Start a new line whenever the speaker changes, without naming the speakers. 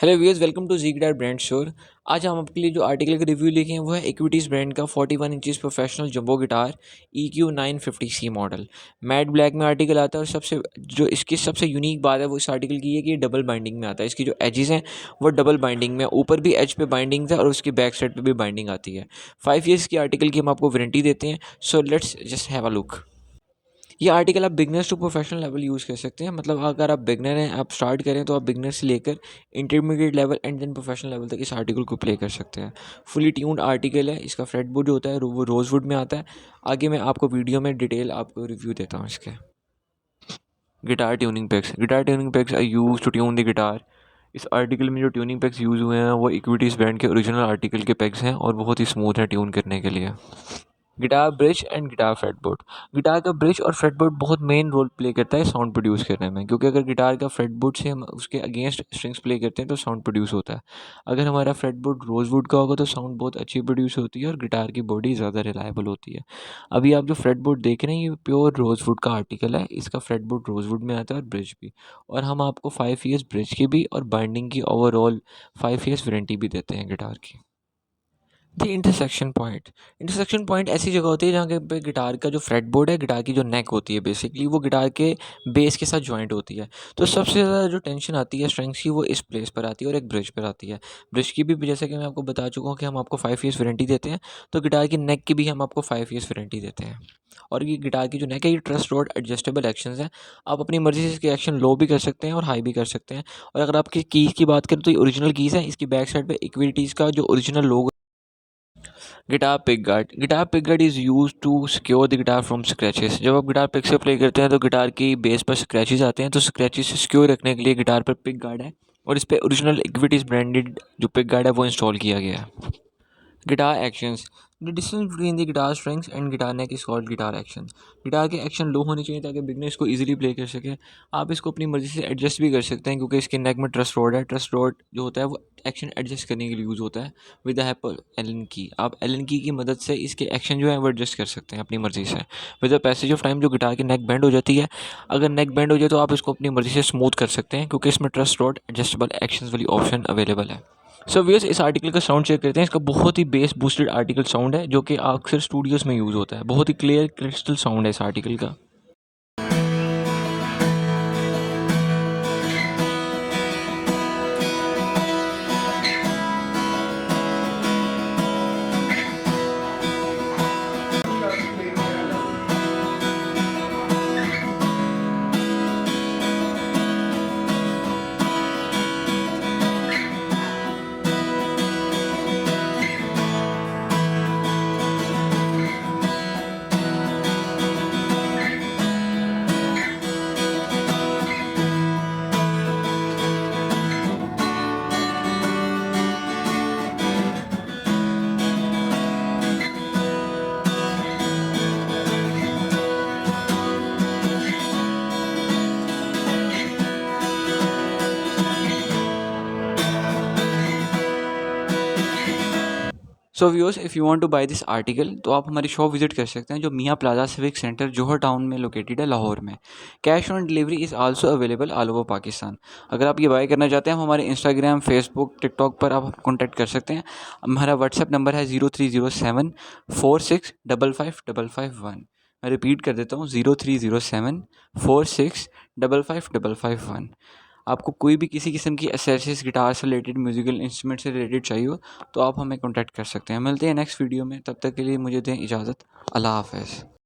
Hello viewers, welcome to G guitar brand store. आज हम आपके लिए जो आर्टिकल का रिव्यू लेके हैं वो है इक्विटीज़ ब्रांड का 41 inches professional jumbo guitar EQ950C model. Matte black में आर्टिकल आता है और इसकी सबसे यूनिक बात है वो इस आर्टिकल की है कि ये डबल बाइंडिंग में आता है। इसकी जो एजेस हैं वो डबल बाइंडिंग में, ऊपर भी एज पे बाइंडिंग है और उसकी बैक साइड पे भी बाइंडिंग आती है। 5 ईयर्स की आर्टिकल की हम आपको वारंटी देते हैं। So let's just have a look. ये आर्टिकल आप beginners to professional level use कर सकते हैं। मतलब अगर आप बिगनर हैं, आप स्टार्ट करें तो आप बिगनर से लेकर intermediate level and then professional level तक इस आर्टिकल को प्ले कर सकते हैं। फुली ट्यून्ड आर्टिकल है। इसका फ्रेटबोर्ड जो होता है वो रोजवुड में आता है। आगे मैं आपको वीडियो में डिटेल आपको रिव्यू देता हूँ इसके। Guitar tuning pegs are used to tune the guitar. इस आर्टिकल में जो ट्यूनिंग पैक्स यूज़ हुए हैं वो इक्विटीज़ ब्रांड के ओरिजिनल आर्टिकल के पैक्स हैं और बहुत ही स्मूथ हैं ट्यून करने के लिए। Guitar bridge and guitar fretboard. Guitar का ब्रिज और फ्रेटबोर्ड बहुत मेन रोल प्ले करता है साउंड प्रोड्यूस करने में, क्योंकि अगर गिटार का फ्रेटबोर्ड से हम उसके अगेंस्ट स्ट्रिंग्स प्ले करते हैं तो साउंड प्रोड्यूस होता है। अगर हमारा फ्रेटबोर्ड रोजवुड का होगा तो साउंड बहुत अच्छी प्रोड्यूस होती है और गिटार की बॉडी ज़्यादा रिलायबल होती है। अभी आप जो फ्रेटबोर्ड देख रहे हैं ये प्योर रोजवुड का आर्टिकल है। इसका फ्रेटबोर्ड रोजवुड में आता है और ब्रिज भी। और हम आपको 5 ईयर्स ब्रिज की भी और बाइंडिंग की ओवरऑल 5 ईयर्स वारंटी भी देते हैं गिटार की। द इंटरसेक्शन पॉइंट ऐसी जगह होती है जहाँ पे गिटार का जो फ्रेटबोर्ड है, गिटार की जो नेक होती है बेसिकली वो गिटार के बेस के साथ जॉइंट होती है। तो सबसे ज़्यादा जो टेंशन आती है स्ट्रेंग्स की वो इस प्लेस पर आती है और एक ब्रिज पर आती है। ब्रिज की भी जैसे कि मैं आपको बता चुका हूँ कि हम आपको 5 ईयर्स वारंटी देते हैं, तो गिटार की नेक की भी हम आपको 5 ईयर्स वारंटी देते हैं। और ये गिटार की जो नेक है ये ट्रस्ट रोड एडजस्टेबल एक्शन है। आप अपनी मर्जी से इसके एक्शन लो भी कर सकते हैं और हाई भी कर सकते हैं। और अगर आपकी कीज़ की बात करें तो ये ओरिजिनल कीज़ है। इसकी बैक साइड पर इक्विटीज़ का जो original logo. Guitar pick guard is used to secure the guitar from scratches. जब आप गिटार पिक से प्ले करते हैं तो गिटार की बेस पर स्क्रैचेस आते हैं, तो स्क्रैचेस से सिक्योर रखने के लिए गिटार पर पिक गार्ड है और इस पर ओरिजिनल इक्विटीज़ ब्रांडेड जो पिक गार्ड है वो इंस्टॉल किया गया है। Guitar actions. The distance between the guitar strings and guitar neck is called guitar action. Guitar के एक्शन लो होने चाहिए ताकि बिगनर इसको इजीली प्ले कर सके। आप इसको अपनी मर्जी से एडजस्ट भी कर सकते हैं क्योंकि इसके नेक में ट्रस्ट रोड है। ट्रस्ट रोड जो होता है वो एक्शन एडजस्ट करने के लिए यूज़ होता है विद द हेल्प एलन की। आप एलन की मदद से इसके एक्शन जो है वो एडजस्ट कर सकते हैं अपनी मर्जी से। With the passage of time जो गिटार की नेक बेंड हो जाती है, अगर नेक बेंड हो जाए तो आप इसको अपनी मर्जी से स्मूथ कर सकते हैं क्योंकि इसमें ट्रस्ट रोड एडजस्टेबल एक्शन वाली ऑप्शन अवेलेबल है। सो व्यूअर्स, इस आर्टिकल का साउंड चेक करते हैं। इसका बहुत ही बेस बूस्टेड आर्टिकल साउंड है जो कि अक्सर स्टूडियोज़ में यूज़ होता है। बहुत ही क्लियर क्रिस्टल साउंड है इस आर्टिकल का। So viewers, if you want to buy this article तो आप हमारी शॉप विजिट कर सकते हैं जो मियाँ प्लाजा सिविक सेंटर जोहर टाउन में लोकेटेड है, लाहौर में। Cash on delivery is also available all over Pakistan. अगर आप ये बाय करना चाहते हैं हम हमारे इंस्टाग्राम, फेसबुक, टिकटॉक पर आप कॉन्टैक्ट कर सकते हैं। हमारा व्हाट्सएप नंबर है 030746555551। मैं रिपीट कर देता हूँ, 030746555551। आपको कोई भी किसी किस्म की एसेसरीज, गिटार से रिलेटेड, म्यूजिकल इंस्ट्रूमेंट से रिलेटेड चाहिए हो तो आप हमें कॉन्टैक्ट कर सकते हैं। मिलते हैं नेक्स्ट वीडियो में, तब तक के लिए मुझे दें इजाज़त। अल्लाह हाफ़िज़।